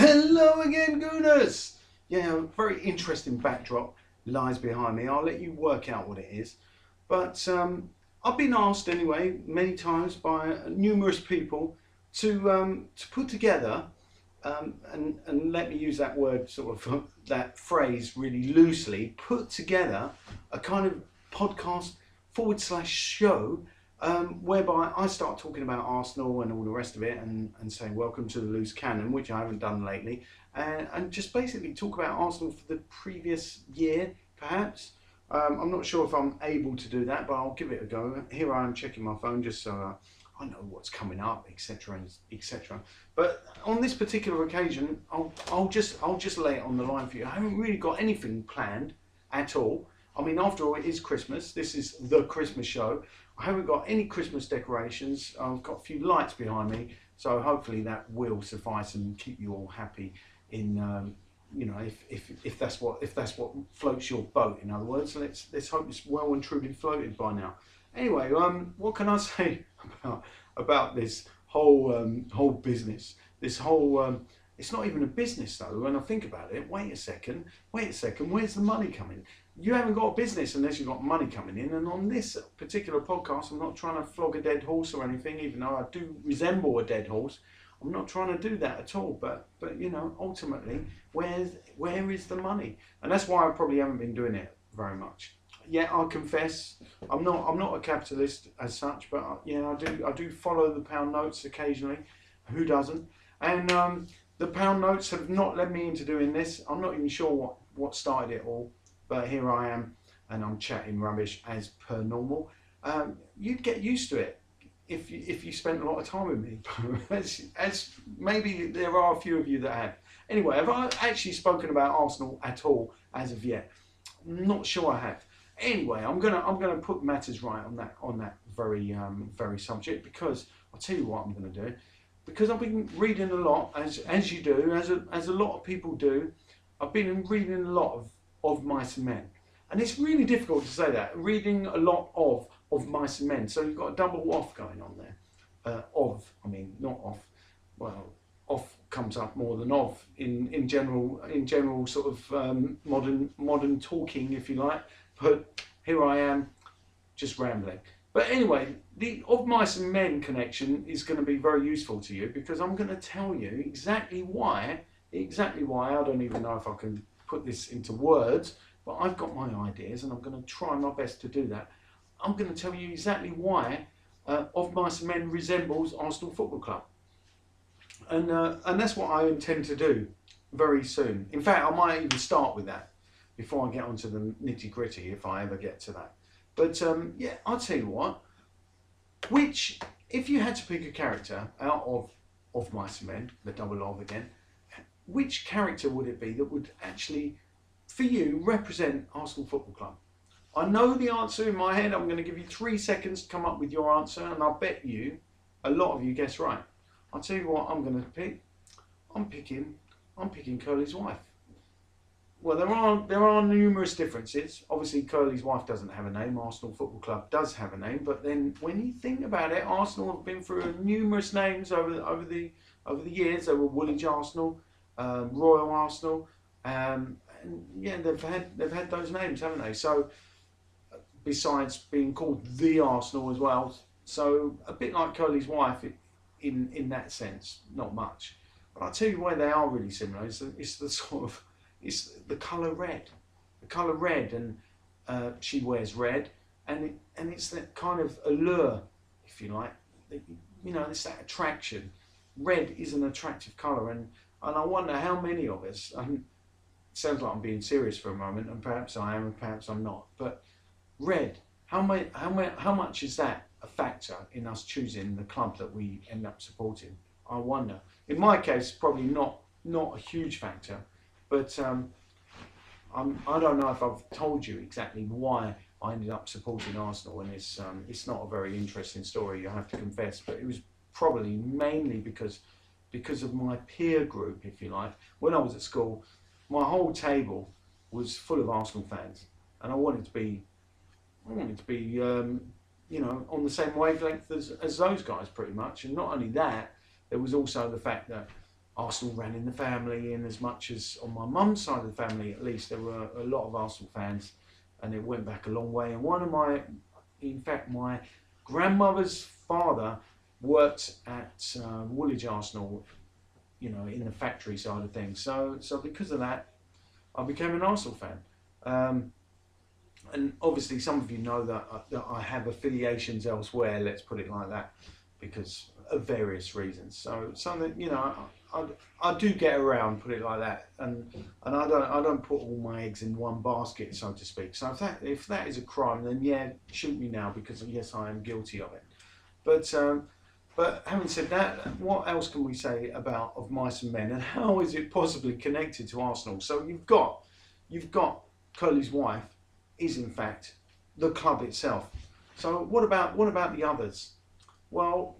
Hello again, Gooners! Yeah, a very interesting backdrop lies behind me. I'll let you work out what it is. But I've been asked anyway, many times by numerous people to put together, and let me use that word, sort of that phrase really loosely, put together a kind of podcast / show whereby I start talking about Arsenal and all the rest of it, and saying welcome to the loose cannon, which I haven't done lately, and just basically talk about Arsenal for the previous year, perhaps. I'm not sure if I'm able to do that, but I'll give it a go. Here I am checking my phone just so I know what's coming up, etc., etc. But on this particular occasion, I'll just lay it on the line for you. I haven't really got anything planned at all. I mean, after all, it is Christmas. This is the Christmas show. I haven't got any Christmas decorations. I've got a few lights behind me, so hopefully that will suffice and keep you all happy. In you know, if that's what floats your boat. In other words, let's hope it's well and truly floated by now. Anyway, what can I say about this whole business? This whole it's not even a business though. When I think about it, wait a second. Where's the money coming? You haven't got a business unless you've got money coming in. And on this particular podcast, I'm not trying to flog a dead horse or anything, even though I do resemble a dead horse. I'm not trying to do that at all. But you know, ultimately, where is the money? And that's why I probably haven't been doing it very much. Yeah, I'll confess, I'm not a capitalist as such, but yeah, I do follow the pound notes occasionally. Who doesn't? And the pound notes have not led me into doing this. I'm not even sure what started it all, but here I am, and I'm chatting rubbish as per normal. You'd get used to it if you spent a lot of time with me, as maybe there are a few of you that have. Anyway, have I actually spoken about Arsenal at all as of yet? I'm not sure I have. Anyway, I'm gonna put matters right on that very subject, because I'll tell you what I'm gonna do. Because I've been reading a lot, as you do, as a lot of people do. I've been reading a lot of Mice and Men, and it's really difficult to say that. Reading a lot of Mice and Men, so you've got a double off going on there. I mean, not off. Well, off comes up more than of in general sort of modern talking, if you like. But here I am, just rambling. But anyway, the Of Mice and Men connection is going to be very useful to you, because I'm going to tell you exactly why. I don't even know if I can put this into words, but I've got my ideas, and I'm going to try my best to do that. I'm going to tell you exactly why Of Mice and Men resembles Arsenal Football Club. And that's what I intend to do very soon. In fact, I might even start with that before I get onto the nitty gritty, if I ever get to that. But yeah, I'll tell you what. If you had to pick a character out of Mice and Men, the double of again, which character would it be that would actually, for you, represent Arsenal Football Club? I know the answer in my head. I'm going to give you 3 seconds to come up with your answer, and I'll bet you, a lot of you guess right. I'll tell you what I'm going to pick. I'm picking Curly's wife. Well, there are numerous differences. Obviously, Curly's wife doesn't have a name. Arsenal Football Club does have a name. But then, when you think about it, Arsenal have been through numerous names over the years. They were Woolwich Arsenal, Royal Arsenal, and yeah, they've had those names, haven't they? So, besides being called the Arsenal as well, so a bit like Curly's wife in that sense, not much. But I'll tell you why they are really similar. It's the colour red. The colour red, and she wears red, and it's that kind of allure, if you like. You know, it's that attraction. Red is an attractive colour, and I wonder how many of us. It sounds like I'm being serious for a moment, and perhaps I am, and perhaps I'm not. But red, how much is that a factor in us choosing the club that we end up supporting? I wonder. In my case, probably not a huge factor. But I don't know if I've told you exactly why I ended up supporting Arsenal, and it's not a very interesting story, I have to confess. But it was probably mainly because of my peer group, if you like. When I was at school, my whole table was full of Arsenal fans, and I wanted to be you know, on the same wavelength as those guys, pretty much. And not only that, there was also the fact that Arsenal ran in the family, in as much as on my mum's side of the family, at least, there were a lot of Arsenal fans, and it went back a long way. And in fact, my grandmother's father worked at Woolwich Arsenal, in the factory side of things. So because of that, I became an Arsenal fan. And obviously, some of you know that I have affiliations elsewhere. Let's put it like that, because of various reasons. So that I do get around, put it like that, and I don't put all my eggs in one basket, so to speak. So if that is a crime, then yeah, shoot me now, because yes, I am guilty of it. But having said that, what else can we say of Mice and Men, and how is it possibly connected to Arsenal? So you've got Curly's wife is in fact the club itself. So what about the others? Well,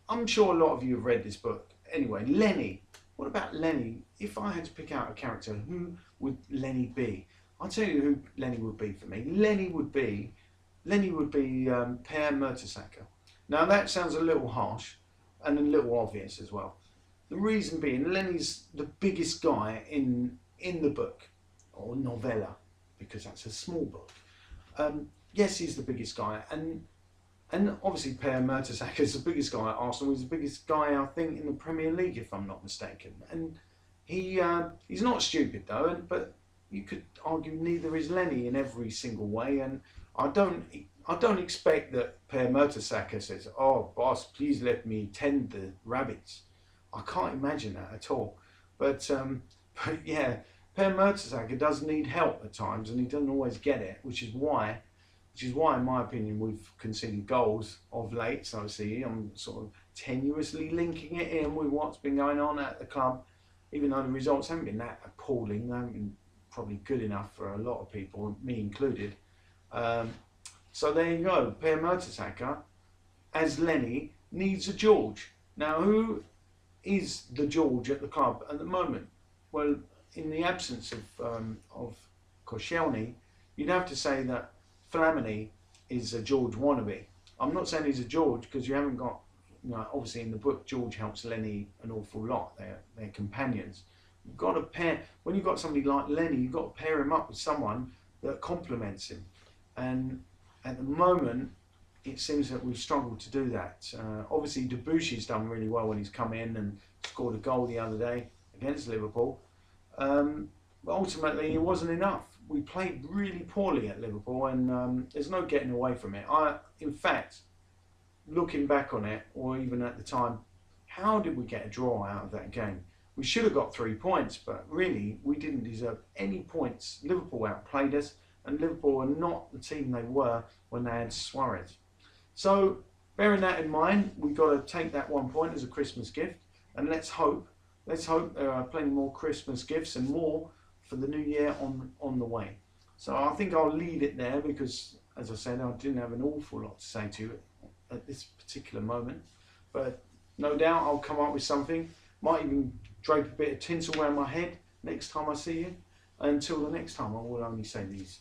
I'm sure a lot of you have read this book. Anyway, Lenny. What about Lenny? If I had to pick out a character, who would Lenny be? I'll tell you who Lenny would be for me. Lenny would be Per Mertesacker. Now that sounds a little harsh and a little obvious as well. The reason being, Lenny's the biggest guy in the book, or novella, because that's a small book. Yes, he's the biggest guy, and obviously Per Mertesacker is the biggest guy at Arsenal. He's the biggest guy, I think, in the Premier League, if I'm not mistaken. And he's not stupid though, but you could argue neither is Lenny in every single way. And I don't expect that Per Mertesacker says, "Oh, boss, please let me tend the rabbits." I can't imagine that at all. But yeah, Per Mertesacker does need help at times, and he doesn't always get it, which is why, in my opinion, we've conceded goals of late. So see, I'm sort of tenuously linking it in with what's been going on at the club, even though the results haven't been that appalling. They haven't been probably good enough for a lot of people, me included. So there you go. Per Mertesacker, as Lenny, needs a George. Now, who is the George at the club at the moment? Well, in the absence of Koscielny, you'd have to say that Flamini is a George wannabe. I'm not saying he's a George, because you haven't got, obviously in the book George helps Lenny an awful lot. They're companions. You've got to pair, when you've got somebody like Lenny, you've got to pair him up with someone that complements him. And at the moment, it seems that we've struggled to do that. Obviously, Debusshy's done really well when he's come in and scored a goal the other day against Liverpool. But ultimately, it wasn't enough. We played really poorly at Liverpool, and there's no getting away from it. In fact, looking back on it, or even at the time, how did we get a draw out of that game? We should have got 3 points, but really, we didn't deserve any points. Liverpool outplayed us, and Liverpool are not the team they were when they had Suarez. So, bearing that in mind, we've got to take that 1 point as a Christmas gift, and let's hope there are plenty more Christmas gifts and more for the new year on the way. So I think I'll leave it there, because, as I said, I didn't have an awful lot to say to you at this particular moment. But no doubt I'll come up with something. Might even drape a bit of tinsel around my head next time I see you. Until the next time, I will only say these.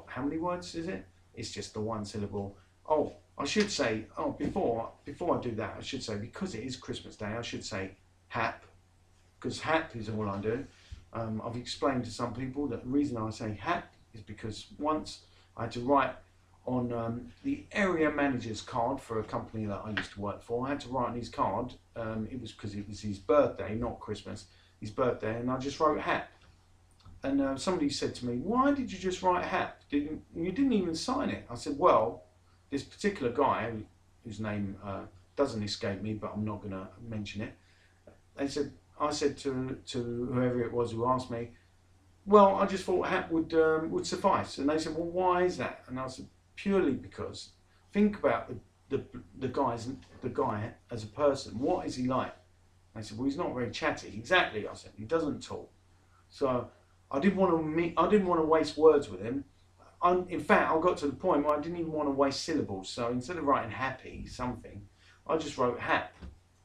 How many words is it? It's just the one syllable. Oh, I should say, before I do that, I should say, because it is Christmas Day, I should say hap, because hap is all I do. I've explained to some people that the reason I say hap is because once I had to write on the area manager's card for a company that I used to work for. I had to write on his card, it was because it was his birthday, not Christmas, his birthday, and I just wrote hap. And somebody said to me, "Why did you just write hap? You didn't even sign it." I said, "Well, this particular guy, whose name doesn't escape me, but I'm not going to mention it," I said to whoever it was who asked me, "Well, I just thought hap would suffice." And they said, "Well, why is that?" And I said, "Purely because think about the guy as a person. What is he like?" They said, "Well, he's not very chatty." "Exactly," I said. "He doesn't talk." So I didn't want to waste words with him. In fact, I got to the point where I didn't even want to waste syllables. So instead of writing happy something, I just wrote hap,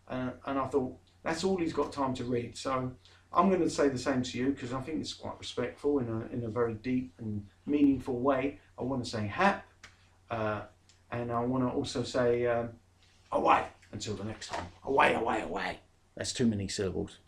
and I thought that's all he's got time to read. So I'm going to say the same to you, because I think it's quite respectful in a very deep and meaningful way. I want to say hap, and I want to also say away until the next time. Away, away, away. That's too many syllables.